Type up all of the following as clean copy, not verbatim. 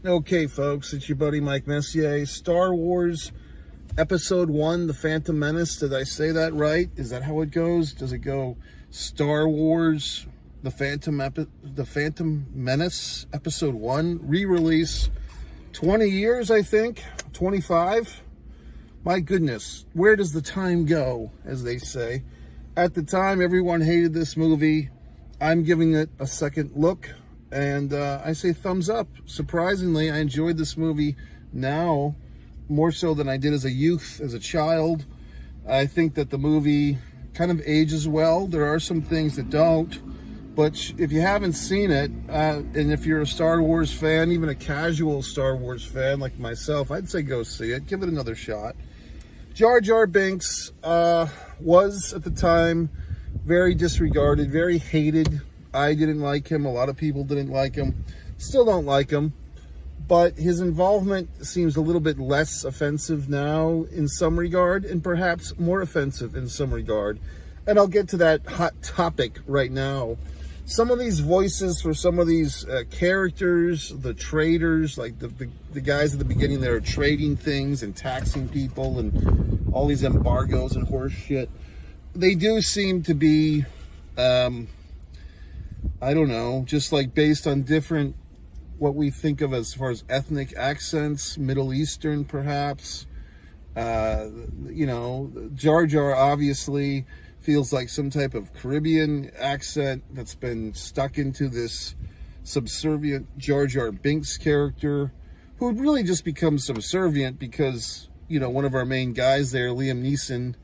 Okay, folks, it's your buddy Mike Messier. Star Wars Episode 1, The Phantom Menace. Did I say that right? Is that how it goes? Does it go Star Wars, The Phantom Menace, Episode 1, re-release, 20 years, I think, 25? My goodness, where does the time go, as they say? At the time, everyone hated this movie. I'm giving it a second look. And I say thumbs up. Surprisingly, I enjoyed this movie now more so than I did as a youth, as a child. I think that the movie kind of ages well. There are some things that don't. But if you haven't seen it, and if you're a Star Wars fan, even a casual Star Wars fan like myself, I'd say go see it. Give it another shot. Jar Jar Binks was, at the time, very disregarded, very hated. I didn't like him. A lot of people didn't like him. Still don't like him. But his involvement seems a little bit less offensive now in some regard, and perhaps more offensive in some regard. And I'll get to that hot topic right now. Some of these voices for some of these characters, the traders, like the guys at the beginning that are trading things and taxing people and all these embargoes and horse shit, they do seem to be... I don't know, just like based on different, what we think of as far as ethnic accents, Middle Eastern perhaps. You know, Jar Jar obviously feels like some type of Caribbean accent that's been stuck into this subservient Jar Jar Binks character, who would really just become subservient because, you know, one of our main guys there, Liam Neeson,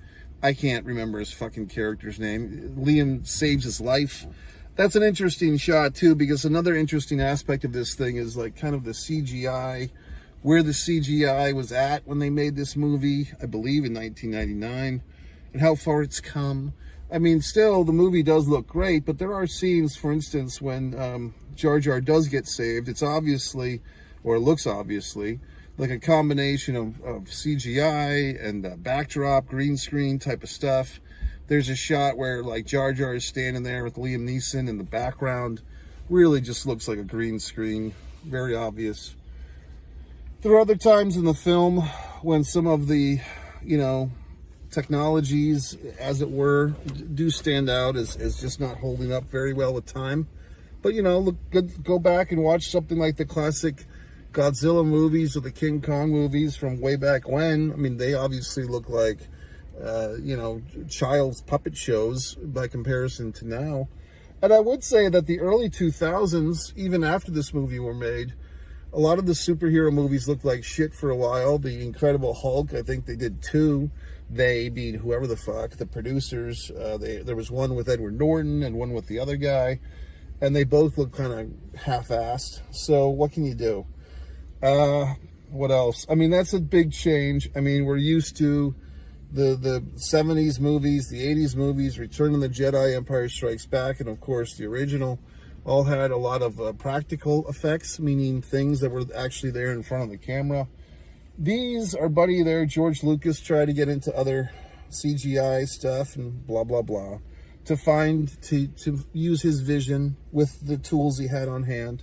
I can't remember his fucking character's name. Liam saves his life. That's an interesting shot, too, because another interesting aspect of this thing is, like, kind of the CGI, where the CGI was at when they made this movie, I believe in 1999, and how far it's come. I mean, still, the movie does look great, but there are scenes, for instance, when Jar Jar does get saved. It's obviously, or it looks obviously, like a combination of CGI and backdrop, green screen type of stuff. There's a shot where, like, Jar Jar is standing there with Liam Neeson in the background. Really just looks like a green screen. Very obvious. There are other times in the film when some of the, you know, technologies, as it were, do stand out as just not holding up very well with time. But, you know, look, go back and watch something like the classic Godzilla movies or the King Kong movies from way back when. I mean, they obviously look like... you know, child's puppet shows by comparison to now. And I would say that the early 2000s, even after this movie were made, a lot of the superhero movies looked like shit for a while. The Incredible Hulk, I think they did two. They being whoever the fuck, the producers. There was one with Edward Norton and one with the other guy. And they both looked kind of half-assed. So what can you do? What else? I mean, that's a big change. I mean, we're used to the 70s movies, the 80s movies, Return of the Jedi, Empire Strikes Back, and of course the original, all had a lot of practical effects, meaning things that were actually there in front of the camera. These, our buddy there, George Lucas, tried to get into other CGI stuff and blah, blah, blah, to use his vision with the tools he had on hand.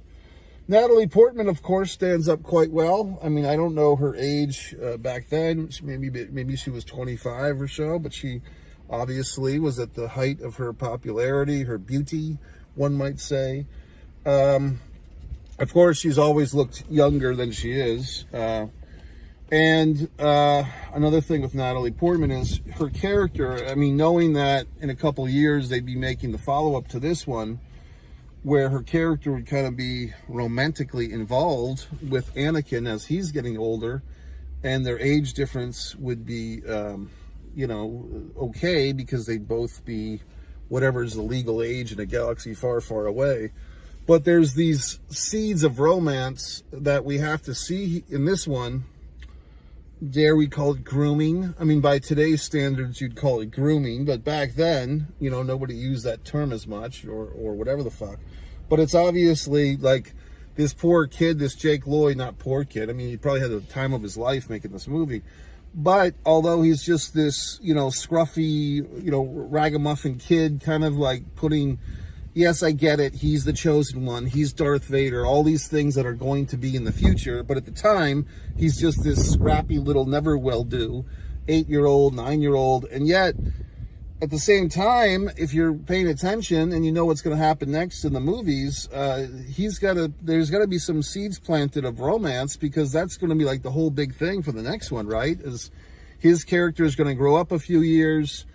Natalie Portman, of course, stands up quite well. I mean, I don't know her age back then. Maybe she was 25 or so, but she obviously was at the height of her popularity, her beauty, one might say. Of course, she's always looked younger than she is. And another thing with Natalie Portman is her character. I mean, knowing that in a couple of years they'd be making the follow-up to this one, where her character would kind of be romantically involved with Anakin as he's getting older, and their age difference would be, you know, okay, because they'd both be whatever is the legal age in a galaxy far, far away. But there's these seeds of romance that we have to see in this one. Dare we call it grooming? I mean, by today's standards, you'd call it grooming, but back then, you know, nobody used that term as much, or whatever the fuck. But it's obviously like this poor kid, this Jake Lloyd, not poor kid. I mean, he probably had the time of his life making this movie. But although he's just this, you know, scruffy, you know, ragamuffin kid, kind of like putting, yes, I get it. He's the chosen one. He's Darth Vader. All these things that are going to be in the future. But at the time, he's just this scrappy little never-will-do 8-year-old, 9-year-old. And yet, at the same time, if you're paying attention and you know what's going to happen next in the movies, there's got to be some seeds planted of romance, because that's going to be like the whole big thing for the next one, right? Is his character is going to grow up a few years.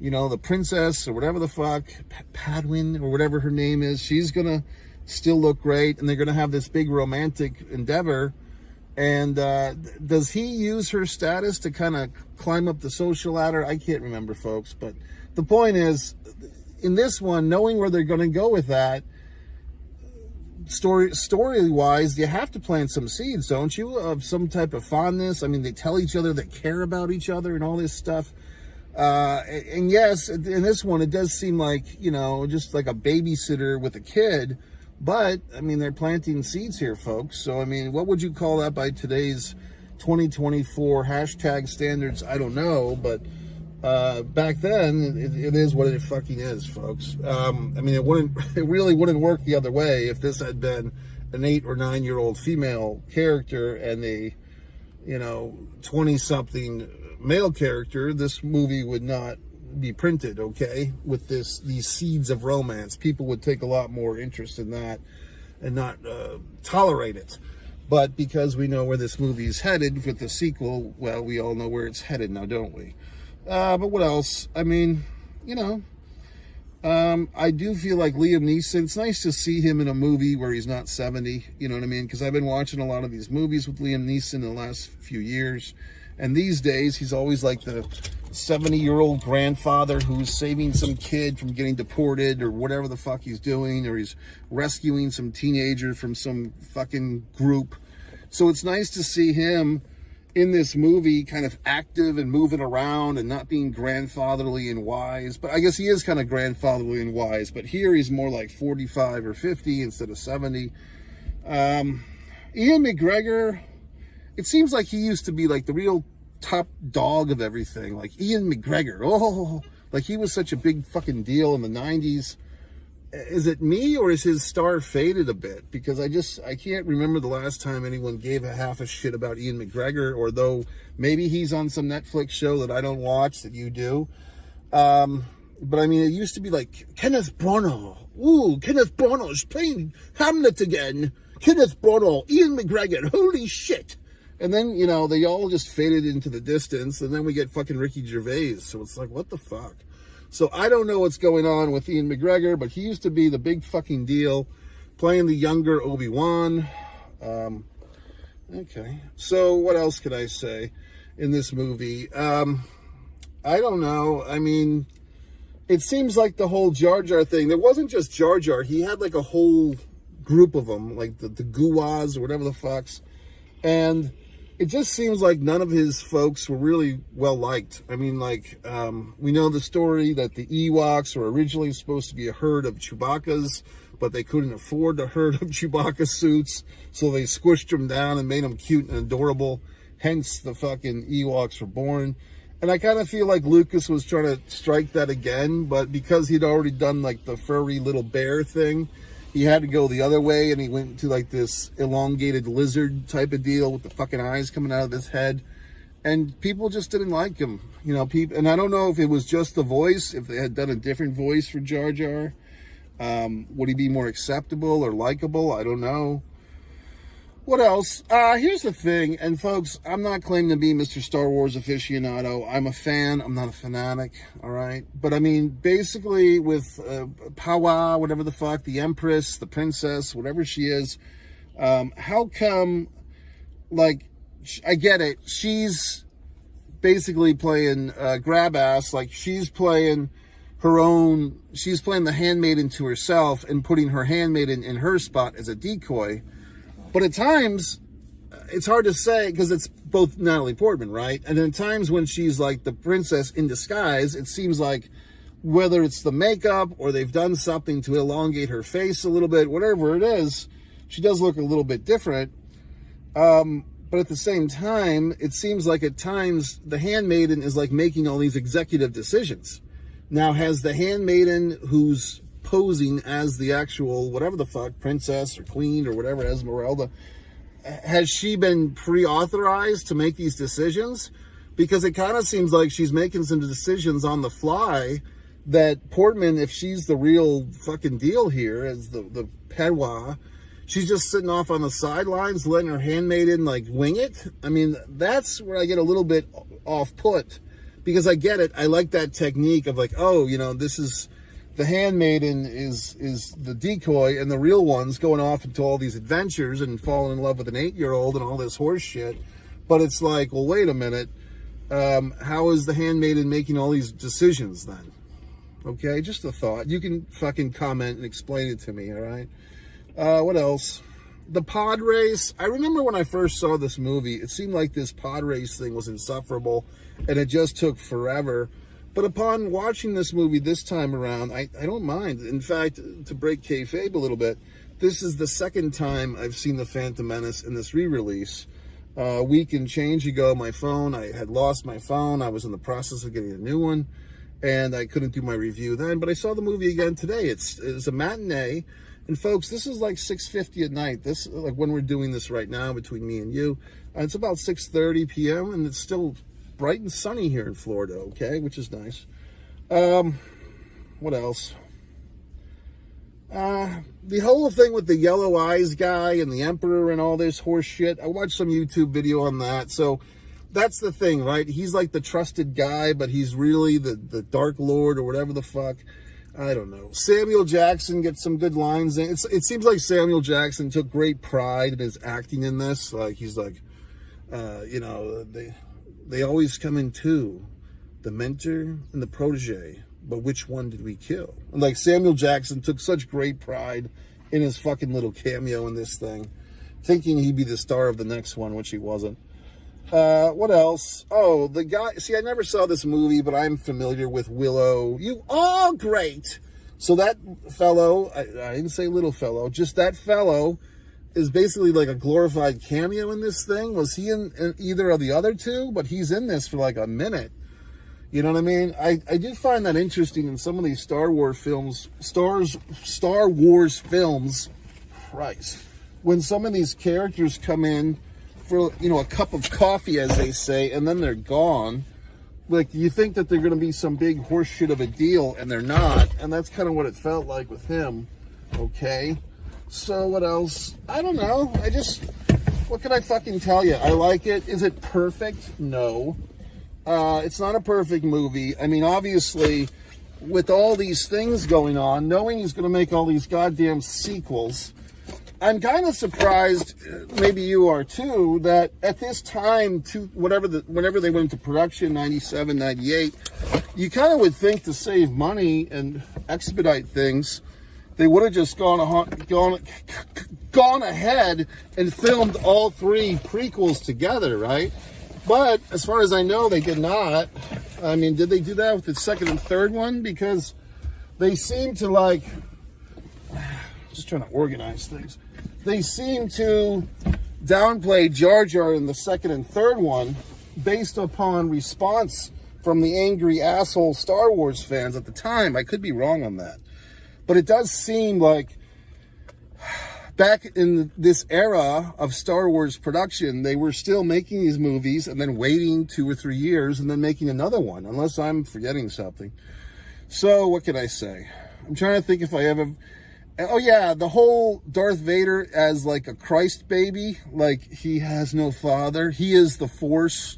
You know, the princess or whatever the fuck, Padwin or whatever her name is, she's going to still look great, and they're going to have this big romantic endeavor. And does he use her status to kind of climb up the social ladder? I can't remember, folks. But the point is, in this one, knowing where they're going to go with that, story-wise, you have to plant some seeds, don't you? Of some type of fondness. I mean, they tell each other they care about each other and all this stuff. And yes, in this one, it does seem like, you know, just like a babysitter with a kid. But, I mean, they're planting seeds here, folks. So, I mean, what would you call that by today's 2024 hashtag standards? I don't know. But back then, it is what it fucking is, folks. I mean, it really wouldn't work the other way if this had been an 8 or 9-year-old female character and a, you know, 20-something male character. This movie would not be printed, okay, with these seeds of romance. People would take a lot more interest in that and not tolerate it. But because we know where this movie is headed with the sequel, well, we all know where it's headed now, don't we? But what else? I mean, you know, I do feel like Liam Neeson, it's nice to see him in a movie where he's not 70, you know what I mean? Because I've been watching a lot of these movies with Liam Neeson in the last few years. And these days, he's always like the 70-year-old grandfather who's saving some kid from getting deported or whatever the fuck he's doing, or he's rescuing some teenager from some fucking group. So it's nice to see him in this movie kind of active and moving around and not being grandfatherly and wise. But I guess he is kind of grandfatherly and wise. But here he's more like 45 or 50 instead of 70. Ian McGregor, it seems like he used to be like the real top dog of everything. Like Ian McGregor. Oh, like he was such a big fucking deal in the 90s. Is it me, or is his star faded a bit? Because I can't remember the last time anyone gave a half a shit about Ian McGregor, or though maybe he's on some Netflix show that I don't watch that you do. But I mean, it used to be like Kenneth Branagh. Ooh, Kenneth Branagh's playing Hamlet again. Kenneth Branagh, Ian McGregor, holy shit. And then, you know, they all just faded into the distance, and then we get fucking Ricky Gervais. So it's like, what the fuck? So I don't know what's going on with Ian McGregor, but he used to be the big fucking deal, playing the younger Obi-Wan. Okay. So what else could I say in this movie? I don't know. I mean, it seems like the whole Jar Jar thing, there wasn't just Jar Jar. He had like a whole group of them, like the Guwas or whatever the fucks. And it just seems like none of his folks were really well liked. I mean, like, we know the story that the Ewoks were originally supposed to be a herd of Chewbacca's, but they couldn't afford a herd of Chewbacca suits, so they squished them down and made them cute and adorable. Hence, the fucking Ewoks were born. And I kind of feel like Lucas was trying to strike that again, but because he'd already done, like, the furry little bear thing, he had to go the other way, and he went to like this elongated lizard type of deal with the fucking eyes coming out of his head. And people just didn't like him. You know, people, and I don't know if it was just the voice, if they had done a different voice for Jar Jar. Would he be more acceptable or likable? I don't know. What else? Here's the thing, and folks, I'm not claiming to be Mr. Star Wars aficionado. I'm a fan. I'm not a fanatic, all right? But, I mean, basically with Pawa, whatever the fuck, the Empress, the Princess, whatever she is, how come, like, I get it. She's basically playing grab ass. Like, she's playing her own, she's playing the handmaiden to herself and putting her handmaiden in her spot as a decoy. But at times, it's hard to say because it's both Natalie Portman, right? And at times when she's like the princess in disguise, it seems like whether it's the makeup or they've done something to elongate her face a little bit, whatever it is, she does look a little bit different. But at the same time, it seems like at times the handmaiden is like making all these executive decisions. Now, has the handmaiden who's posing as the actual, whatever the fuck, princess or queen or whatever, Esmeralda, has she been pre-authorized to make these decisions? Because it kind of seems like she's making some decisions on the fly that Portman, if she's the real fucking deal here, as the Pedwa, she's just sitting off on the sidelines, letting her handmaiden, like, wing it. I mean, that's where I get a little bit off-put, because I get it. I like that technique of, like, oh, you know, this is, the handmaiden is the decoy, and the real one's going off into all these adventures and falling in love with an 8-year-old and all this horse shit. But it's like, well, wait a minute. How is the handmaiden making all these decisions then? Okay, just a thought. You can fucking comment and explain it to me, all right? What else? The pod race. I remember when I first saw this movie, it seemed like this pod race thing was insufferable, and it just took forever. But upon watching this movie this time around, I don't mind. In fact, to break kayfabe a little bit, this is the second time I've seen The Phantom Menace in this re-release. A week and change ago, I had lost my phone. I was in the process of getting a new one, and I couldn't do my review then. But I saw the movie again today. It's a matinee. And folks, this is like 6:50 at night. This, like, when we're doing this right now between me and you. It's about 6:30 p.m. and it's still bright and sunny here in Florida, okay, which is nice. What else? The whole thing with the yellow eyes guy and the emperor and all this horse shit, I watched some YouTube video on that. So that's the thing, right? He's like the trusted guy, but he's really the Dark Lord or whatever the fuck. I don't know. Samuel Jackson gets some good lines in. It seems like Samuel Jackson took great pride in his acting in this. Like, he's like, you know, they always come in two, the mentor and the protege. But which one did we kill? And like, Samuel Jackson took such great pride in his fucking little cameo in this thing, thinking he'd be the star of the next one, which he wasn't. What else? Oh, the guy, see, I never saw this movie, but I'm familiar with Willow. You are great. So that fellow, I didn't say little fellow, just that fellow is basically like a glorified cameo in this thing. Was he in either of the other two? But he's in this for like a minute. You know what I mean? I do find that interesting in some of these Star Wars films, Christ, when some of these characters come in for, you know, a cup of coffee, as they say, and then they're gone. Like, you think that they're going to be some big horseshit of a deal, and they're not. And that's kind of what it felt like with him. Okay? So, what else? I don't know. What can I fucking tell you? I like it. Is it perfect? No. It's not a perfect movie. I mean, obviously, with all these things going on, knowing he's going to make all these goddamn sequels, I'm kind of surprised, maybe you are too, that at this time, whenever they went into production, 97, 98, you kind of would think to save money and expedite things, they would have just gone ahead and filmed all three prequels together, right? But as far as I know, they did not. I mean, did they do that with the second and third one? Because they seem to, like, just trying to organize things. They seem to downplay Jar Jar in the second and third one based upon response from the angry asshole Star Wars fans at the time. I could be wrong on that. But it does seem like back in this era of Star Wars production, they were still making these movies and then waiting 2 or 3 years and then making another one, unless I'm forgetting something. So what can I say? I'm trying to think if I ever... Oh yeah, the whole Darth Vader as like a Christ baby, like he has no father. He is the Force,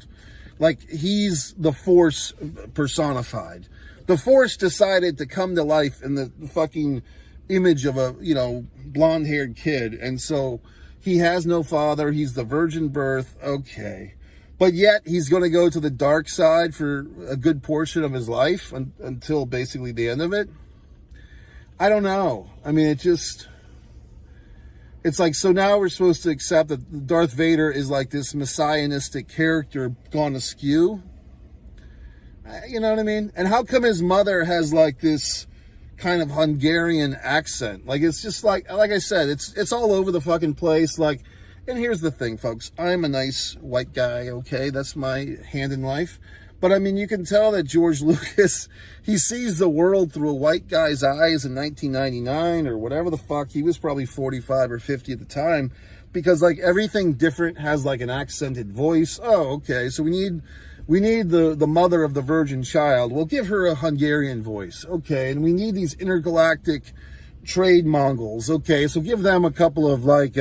like he's the Force personified. The Force decided to come to life in the fucking image of a, you know, blonde-haired kid. And so he has no father. He's the virgin birth. Okay. But yet he's going to go to the dark side for a good portion of his life until basically the end of it. I don't know. I mean, it's like, so now we're supposed to accept that Darth Vader is like this messianistic character gone askew. You know what I mean? And how come his mother has like this kind of Hungarian accent? Like, it's just like I said, it's all over the fucking place. Like, and here's the thing, folks. I'm a nice white guy, okay? That's my hand in life. But I mean, you can tell that George Lucas, he sees the world through a white guy's eyes in 1999 or whatever the fuck. He was probably 45 or 50 at the time, because like everything different has like an accented voice. Oh, okay. So we need the mother of the virgin child. We'll give her a Hungarian voice. Okay. And we need these intergalactic trade Mongols. Okay. So give them a couple of like,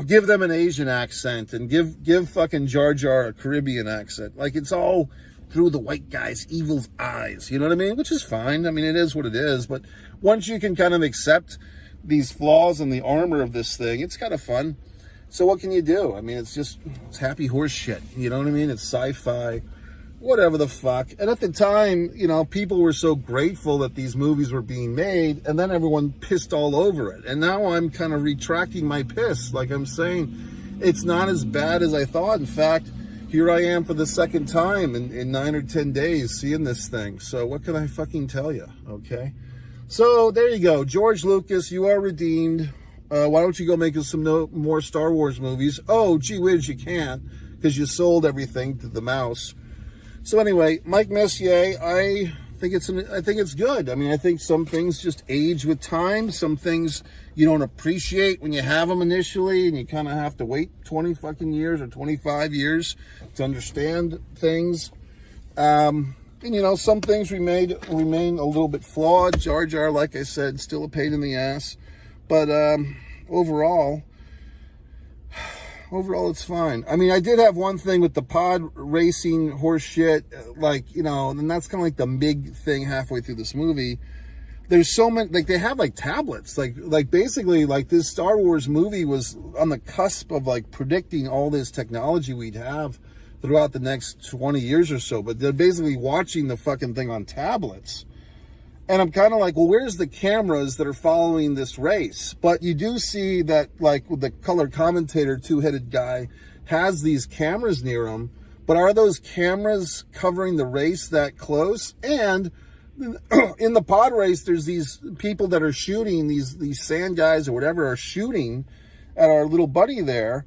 give them an Asian accent, and give fucking Jar Jar a Caribbean accent. Like, it's all through the white guy's evil eyes. You know what I mean? Which is fine. I mean, it is what it is. But once you can kind of accept these flaws in the armor of this thing, it's kind of fun. So what can you do? I mean, it's happy horse shit. You know what I mean? It's sci-fi, whatever the fuck. And at the time, you know, people were so grateful that these movies were being made, and then everyone pissed all over it. And now I'm kind of retracting my piss. Like I'm saying, it's not as bad as I thought. In fact, here I am for the second time in 9 or 10 days seeing this thing. So what can I fucking tell you? Okay. So there you go. George Lucas, you are redeemed. Why don't you go make us some more Star Wars movies? Oh, gee whiz, you can't, because you sold everything to the mouse. So anyway, Mike Messier, I think it's good. I mean, I think some things just age with time. Some things you don't appreciate when you have them initially, and you kind of have to wait 20 fucking years or 25 years to understand things. And you know, some things remain a little bit flawed. Jar Jar, like I said, still a pain in the ass. But overall, it's fine. I mean, I did have one thing with the pod racing horse shit, like, you know, and that's kind of like the big thing halfway through this movie. There's so many, like, they have like tablets, like basically, like, this Star Wars movie was on the cusp of like predicting all this technology we'd have throughout the next 20 years or so, but they're basically watching the fucking thing on tablets. And I'm kind of like, well, where's the cameras that are following this race? But you do see that, like, the color commentator, two-headed guy, has these cameras near him. But are those cameras covering the race that close? And in the pod race, there's these people that are shooting, these sand guys or whatever are shooting at our little buddy there.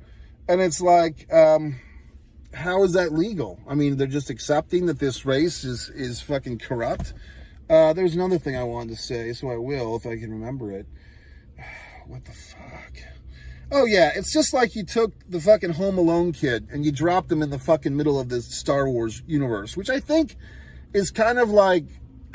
And it's like, how is that legal? I mean, they're just accepting that this race is fucking corrupt. There's another thing I wanted to say, so I will if I can remember it. What the fuck? Oh yeah, it's just like you took the fucking Home Alone kid and you dropped him in the fucking middle of this Star Wars universe, which I think is kind of like,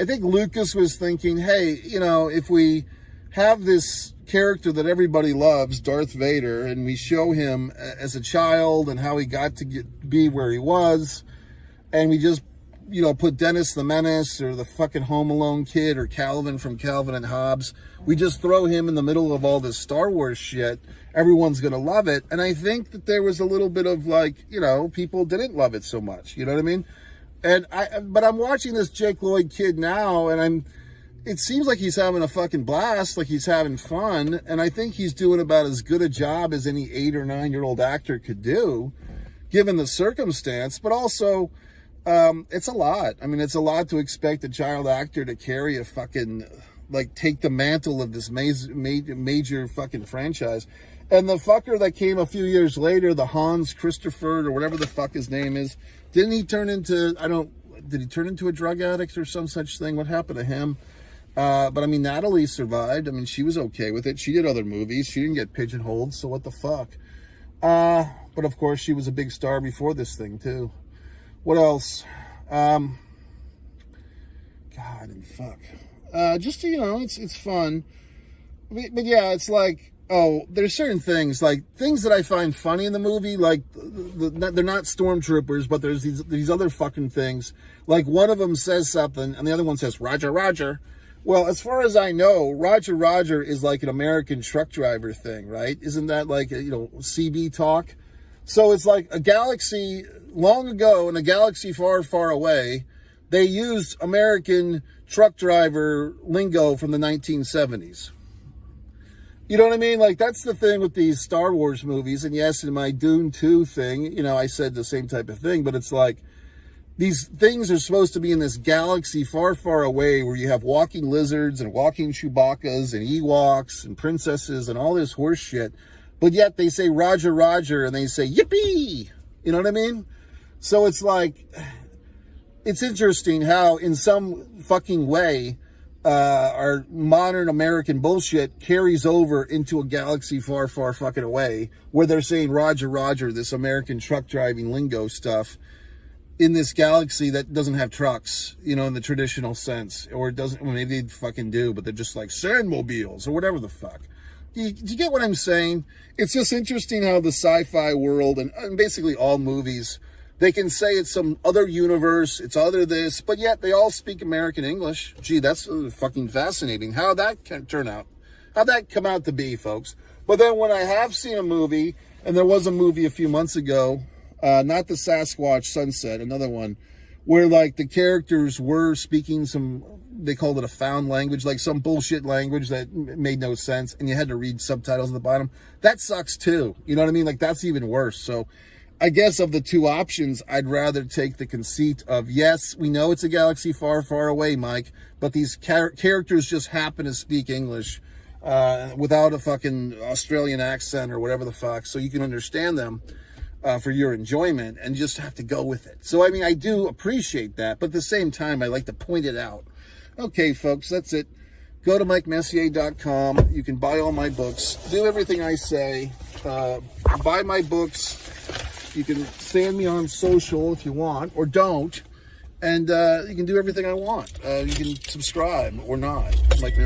I think Lucas was thinking, hey, you know, if we have this character that everybody loves, Darth Vader, and we show him as a child and how he got to be where he was, and we just, you know, put Dennis the Menace or the fucking Home Alone kid or Calvin from Calvin and Hobbes. We just throw him in the middle of all this Star Wars shit. Everyone's going to love it. And I think that there was a little bit of like, you know, people didn't love it so much. You know what I mean? But I'm watching this Jake Lloyd kid now, and it seems like he's having a fucking blast, like he's having fun. And I think he's doing about as good a job as any 8 or 9-year-old actor could do, given the circumstance. But also, it's a lot. I mean, it's a lot to expect a child actor to carry a fucking, like, take the mantle of this major fucking franchise. And the fucker that came a few years later, the Hans Christopher or whatever the fuck his name is, didn't he turn into, did he turn into a drug addict or some such thing? What happened to him? But I mean, Natalie survived. I mean, she was okay with it. She did other movies. She didn't get pigeonholed, so what the fuck? But of course, she was a big star before this thing, too. What else? God and fuck. Just, you know, it's fun. But yeah, it's like, oh, there's certain things, like things that I find funny in the movie, like they're not stormtroopers, but there's these other fucking things. Like one of them says something and the other one says, Roger, Roger. Well, as far as I know, Roger, Roger is like an American truck driver thing, right? Isn't that like, you know, CB talk? So it's like a galaxy long ago in a galaxy far, far away, they used American truck driver lingo from the 1970s. You know what I mean? Like, that's the thing with these Star Wars movies. And yes, in my Dune 2 thing, you know, I said the same type of thing, but it's like, these things are supposed to be in this galaxy far, far away where you have walking lizards and walking Chewbacca's and Ewoks and princesses and all this horse shit. But yet they say Roger, Roger, and they say yippee. You know what I mean? So it's like, it's interesting how in some fucking way our modern American bullshit carries over into a galaxy far, far fucking away, where they're saying Roger, Roger, this American truck driving lingo stuff, in this galaxy that doesn't have trucks, you know, in the traditional sense, or it doesn't, well, maybe they fucking do, but they're just like sandmobiles or whatever the fuck. Do you get what I'm saying? It's just interesting how the sci-fi world and basically all movies, they can say it's some other universe, it's other this, but yet they all speak American English. Gee, that's fucking fascinating. How that can turn out. How'd that come out to be, folks? But then when I have seen a movie, and there was a movie a few months ago, not the Sasquatch Sunset, another one, where like the characters were speaking some, they called it a found language, like some bullshit language that made no sense, and you had to read subtitles at the bottom. That sucks too. You know what I mean? Like that's even worse. So I guess of the two options, I'd rather take the conceit of, yes, we know it's a galaxy far, far away, Mike, but these characters just happen to speak English without a fucking Australian accent or whatever the fuck, so you can understand them. For your enjoyment, and just have to go with it. So, I mean, I do appreciate that, but at the same time, I like to point it out. Okay, folks, that's it. Go to MikeMessier.com. You can buy all my books. Do everything I say. Buy my books. You can stand me on social if you want, or don't. And you can do everything I want. You can subscribe or not. Mike